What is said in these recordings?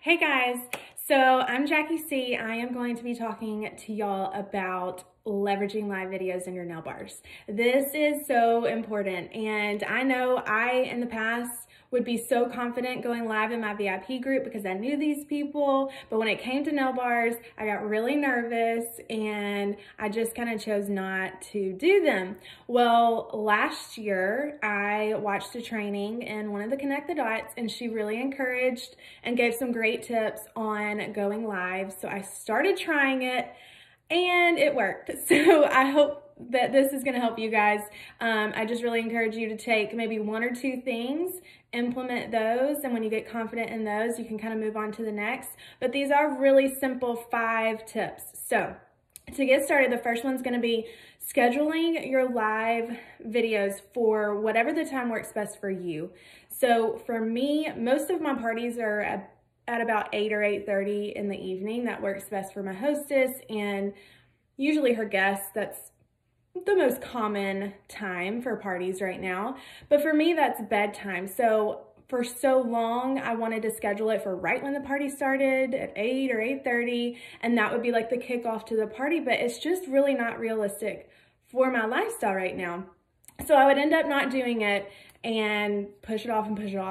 Hey guys, so I'm Jackie C. I am going to be talking to y'all about leveraging live videos in your nail bars. This is so important, and I know I in the past would be so confident going live in my VIP group because I knew these people, but when it came to nail bars, I got really nervous and I just kind of chose not to do them. Well, last year I watched a training in one of the Connect the Dots, and she really encouraged and gave some great tips on going live. So I started trying it and it worked. So I hope that this is gonna help you guys. I just really encourage you to take maybe one or two things, implement those, and when you get confident in those, you can kind of move on to the next. But these are really simple 5 tips. So to get started, the first one's gonna be scheduling your live videos for whatever the time works best for you. So for me, most of my parties are at about 8 or 8:30 in the evening. That works best for my hostess and usually her guests. That's the most common time for parties right now. But for me, that's bedtime. So for so long, I wanted to schedule it for right when the party started at 8 or 8:30, and that would be like the kickoff to the party, but it's just really not realistic for my lifestyle right now. So I would end up not doing it and push it off,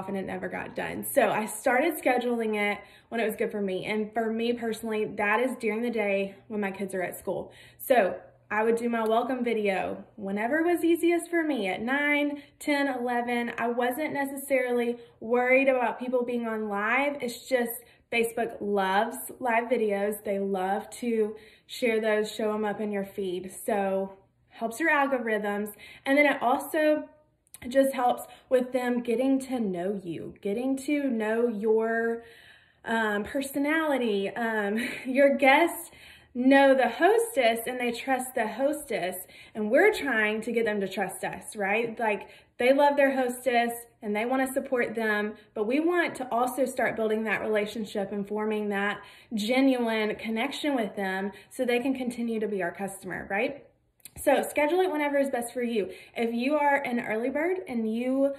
and it never got done. So I started scheduling it when it was good for me. And for me personally, that is during the day when my kids are at school. So I would do my welcome video whenever it was easiest for me, at 9, 10, 11. I wasn't necessarily worried about people being on live. It's just Facebook loves live videos. They love to share those, show them up in your feed. So helps your algorithms. And then it also just helps with them getting to know you, getting to know your personality. Your guests know the hostess and they trust the hostess, and we're trying to get them to trust us, right? Like, they love their hostess and they want to support them, but we want to also start building that relationship and forming that genuine connection with them so they can continue to be our customer, right? So schedule it whenever is best for you. If you are an early bird and you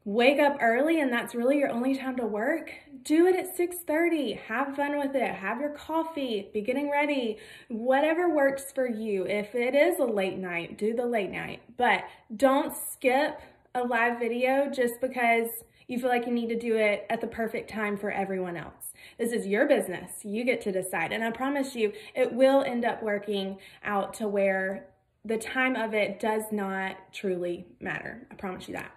wake up early and that's really your only time to work, do it at 6:30. Have fun with it. Have your coffee, be getting ready, whatever works for you. If it is a late night, do the late night. But don't skip a live video just because you feel like you need to do it at the perfect time for everyone else. This is your business. You get to decide. And I promise you, it will end up working out to where the time of it does not truly matter. I promise you that.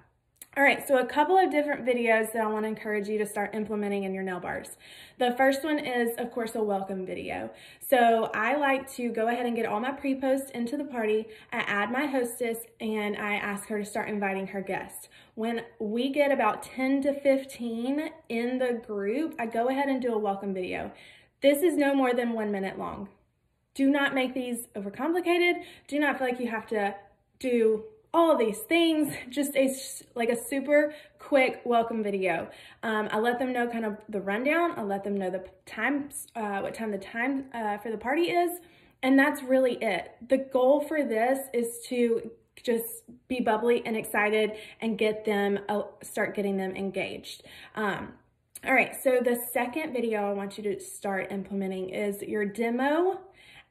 All right, so a couple of different videos that I want to encourage you to start implementing in your nail bars. The first one is, of course, a welcome video. So I like to go ahead and get all my pre-posts into the party. I add my hostess and I ask her to start inviting her guests. When we get about 10 to 15 in the group, I go ahead and do a welcome video. This is no more than 1 minute long. Do not make these overcomplicated. Do not feel like you have to do all of these things. Just like a super quick welcome video. I let them know kind of the rundown. I let them know the times, what time the time for the party is. And that's really it. The goal for this is to just be bubbly and excited and get them, start getting them engaged. All right, so the second video I want you to start implementing is your demo,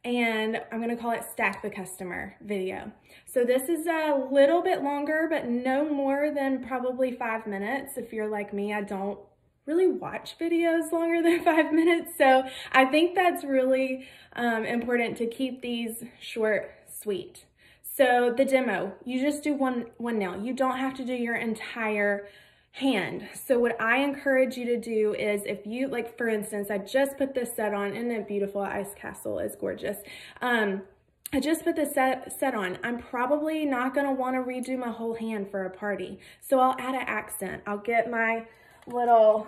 and I'm gonna call it Stack the Customer video. So this is a little bit longer, but no more than probably 5 minutes. If you're like me, I don't really watch videos longer than 5 minutes. So I think that's really important to keep these short, sweet. So the demo, you just do one nail. You don't have to do your entire hand. So what I encourage you to do is, if you, like for instance, I just put this set on, isn't it beautiful? Ice Castle is gorgeous. I just put this set on. I'm probably not gonna wanna redo my whole hand for a party. So I'll add an accent. I'll get my little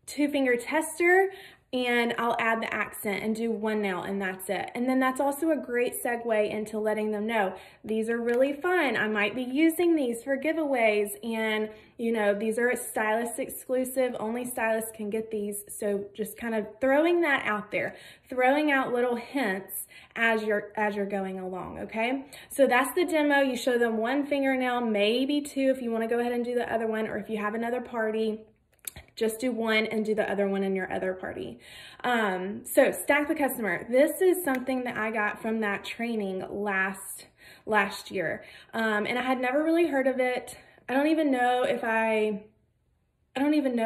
2-finger tester and I'll add the accent and do 1 nail, and that's it. And then that's also a great segue into letting them know these are really fun. I might be using these for giveaways, and you know, these are stylist exclusive, only stylists can get these. So just kind of throwing that out there, throwing out little hints as you're going along, okay? So that's the demo. You show them 1 fingernail, maybe 2 if you want to go ahead and do the other one, or if you have another party. just do one and do the other one in your other party. So stack the customer. This is something that I got from that training last year. And I had never really heard of it. I don't even know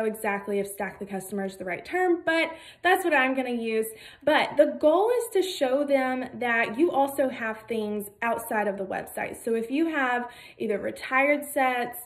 exactly if stack the customer is the right term, but that's what I'm going to use. But the goal is to show them that you also have things outside of the website. So if you have either retired sets,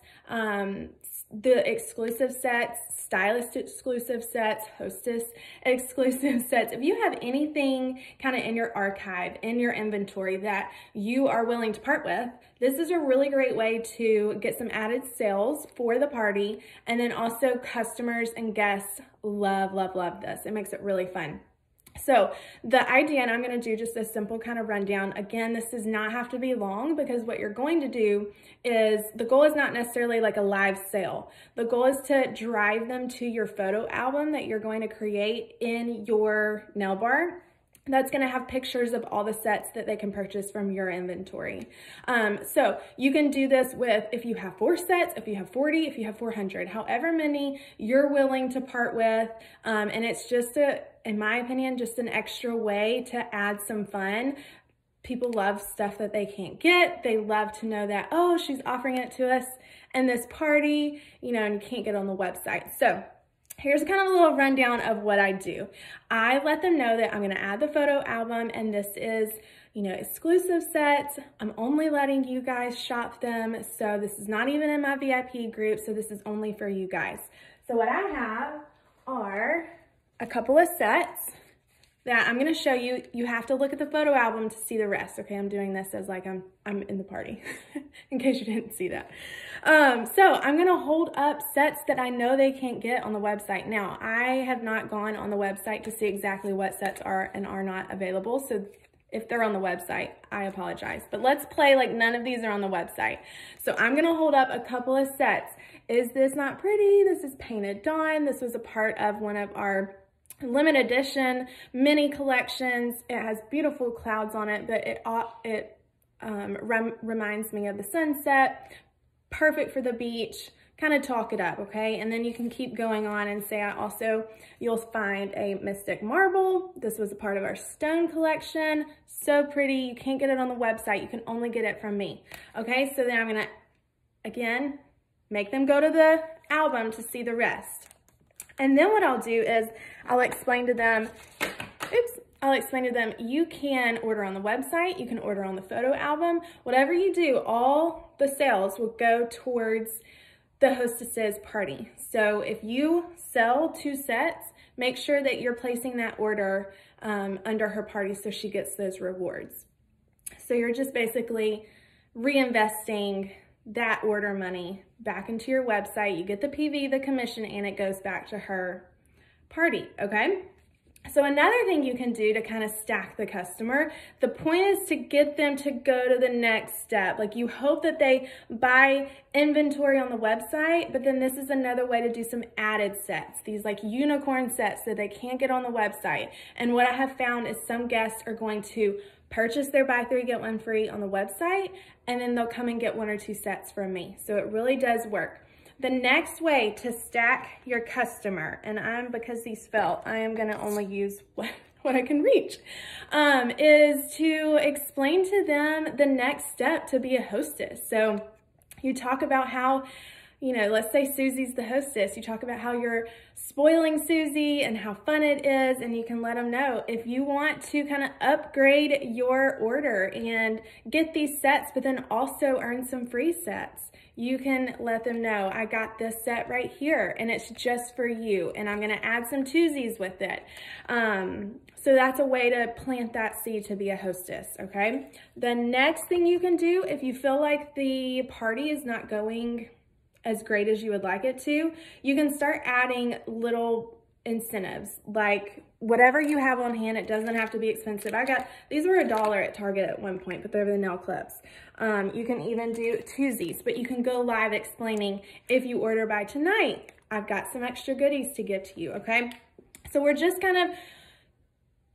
the exclusive sets, stylist exclusive sets, hostess exclusive sets, if you have anything kind of in your archive, in your inventory that you are willing to part with, this is a really great way to get some added sales for the party. And then also customers and guests love this. It makes it really fun. So the idea, and I'm going to do just a simple kind of rundown. Again, this does not have to be long, because what you're going to do is, the goal is not necessarily like a live sale. The goal is to drive them to your photo album that you're going to create in your nail bar. That's going to have pictures of all the sets that they can purchase from your inventory. So you can do this with, if you have 4 sets, if you have 40, if you have 400, however many you're willing to part with. And it's just in my opinion, just an extra way to add some fun. People love stuff that they can't get. They love to know that, oh, she's offering it to us in this party, you know, and you can't get on the website. So here's kind of a little rundown of what I do. I let them know that I'm going to add the photo album, and this is, you know, exclusive sets. I'm only letting you guys shop them. So this is not even in my VIP group. So this is only for you guys. So what I have are a couple of sets that I'm going to show you. You have to look at the photo album to see the rest. Okay, I'm doing this as like I'm in the party, in case you didn't see that. So I'm going to hold up sets that I know they can't get on the website. Now, I have not gone on the website to see exactly what sets are and are not available. So if they're on the website, I apologize. But let's play like none of these are on the website. So I'm going to hold up a couple of sets. Is this not pretty? This is Painted Dawn. This was a part of one of our limited edition mini collections. It has beautiful clouds on it, but it reminds me of the sunset. Perfect for the beach. Kind of talk it up, okay? And then you can keep going on and say, you'll find a Mystic Marble. This was a part of our stone collection. So pretty. You can't get it on the website. You can only get it from me. Okay, so then I'm gonna, again, make them go to the album to see the rest. And then what I'll do is I'll explain to them, you can order on the website, you can order on the photo album. Whatever you do, all the sales will go towards the hostess's party. So if you sell 2 sets, make sure that you're placing that order under her party so she gets those rewards. So you're just basically reinvesting that order money back into your website. You get the PV, the commission, and it goes back to her party, okay? So another thing you can do to kind of stack the customer, the point is to get them to go to the next step. Like, you hope that they buy inventory on the website, but then this is another way to do some added sets, these like unicorn sets that they can't get on the website. And what I have found is some guests are going to purchase their buy 3, get 1 free on the website, and then they'll come and get 1 or 2 sets from me. So it really does work. The next way to stack your customer, and because these fell, I am gonna only use what I can reach, is to explain to them the next step to be a hostess. So you talk about how, you know, let's say Susie's the hostess. You talk about how you're spoiling Susie and how fun it is, and you can let them know if you want to kind of upgrade your order and get these sets, but then also earn some free sets. You can let them know, I got this set right here and it's just for you, and I'm gonna add some twosies with it. So that's a way to plant that seed to be a hostess, okay? The next thing you can do, if you feel like the party is not going as great as you would like it to, you can start adding little incentives, like whatever you have on hand. It doesn't have to be expensive. These were $1 at Target at one point, but they're the nail clips. You can even do twosies, but you can go live explaining, if you order by tonight, I've got some extra goodies to give to you, okay? So we're just kind of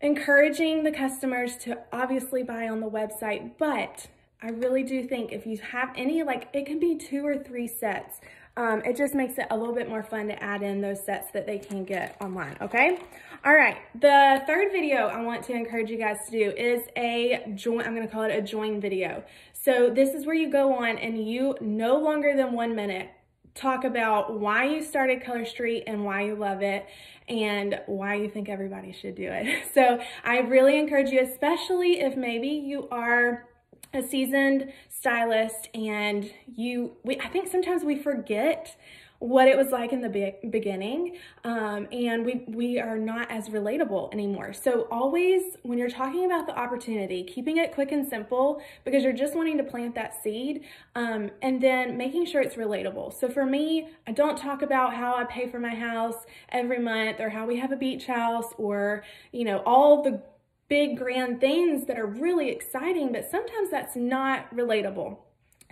encouraging the customers to obviously buy on the website, but I really do think if you have any, like, it can be 2 or 3 sets. It just makes it a little bit more fun to add in those sets that they can get online, okay? All right, the third video I want to encourage you guys to do is a join, I'm gonna call it a join video. So this is where you go on and you, no longer than 1 minute, talk about why you started Color Street and why you love it and why you think everybody should do it. So I really encourage you, especially if maybe you are a seasoned stylist and I think sometimes we forget what it was like in the beginning, and we are not as relatable anymore. So always, when you're talking about the opportunity, keeping it quick and simple, because you're just wanting to plant that seed, and then making sure it's relatable. So for me, I don't talk about how I pay for my house every month or how we have a beach house or, you know, all the big grand things that are really exciting, but sometimes that's not relatable.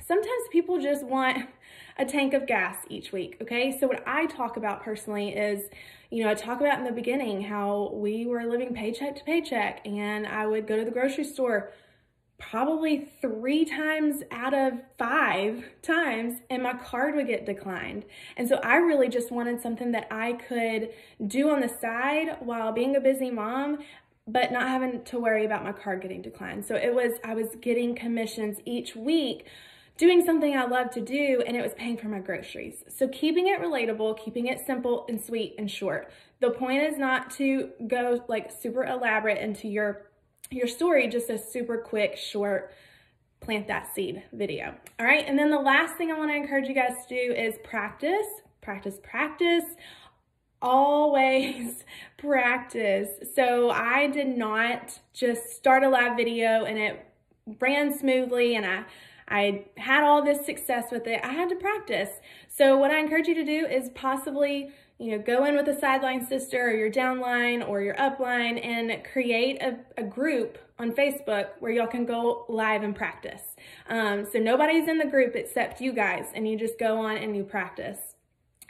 Sometimes people just want a tank of gas each week, okay? So what I talk about personally is, you know, I talk about in the beginning how we were living paycheck to paycheck and I would go to the grocery store probably 3 times out of 5 times and my card would get declined. And so I really just wanted something that I could do on the side while being a busy mom, but not having to worry about my card getting declined. So I was getting commissions each week doing something I love to do, and it was paying for my groceries. So keeping it relatable, keeping it simple and sweet and short. The point is not to go like super elaborate into your story, just a super quick, short, plant that seed video. All right, and then the last thing I wanna encourage you guys to do is practice, practice, practice. Always practice. So I did not just start a live video and it ran smoothly and I had all this success with it. I had to practice. So what I encourage you to do is possibly, you know, go in with a sideline sister or your downline or your upline and create a group on Facebook where y'all can go live and practice. So nobody's in the group except you guys, and you just go on and you practice.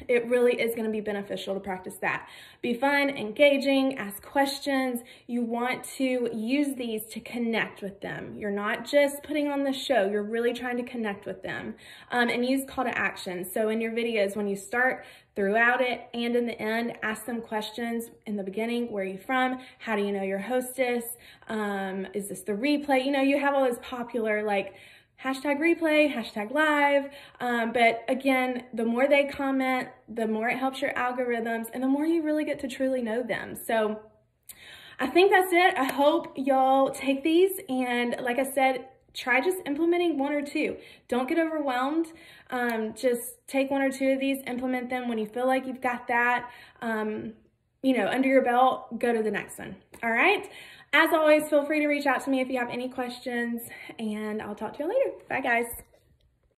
It really is going to be beneficial to practice that. Be fun, engaging, ask questions. You want to use these to connect with them. You're not just putting on the show, you're really trying to connect with them. And use call to action. So in your videos, when you start, throughout it, and in the end, ask them questions in the beginning. Where are you from? How do you know your hostess? Is this the replay? You know, you have all those popular like hashtag replay, hashtag live. But again, the more they comment, the more it helps your algorithms and the more you really get to truly know them. So I think that's it. I hope y'all take these and, like I said, try just implementing 1 or 2. Don't get overwhelmed. Just take 1 or 2 of these, implement them. When you feel like you've got that, you know, under your belt, go to the next one. All right. As always, feel free to reach out to me if you have any questions, and I'll talk to you later. Bye, guys.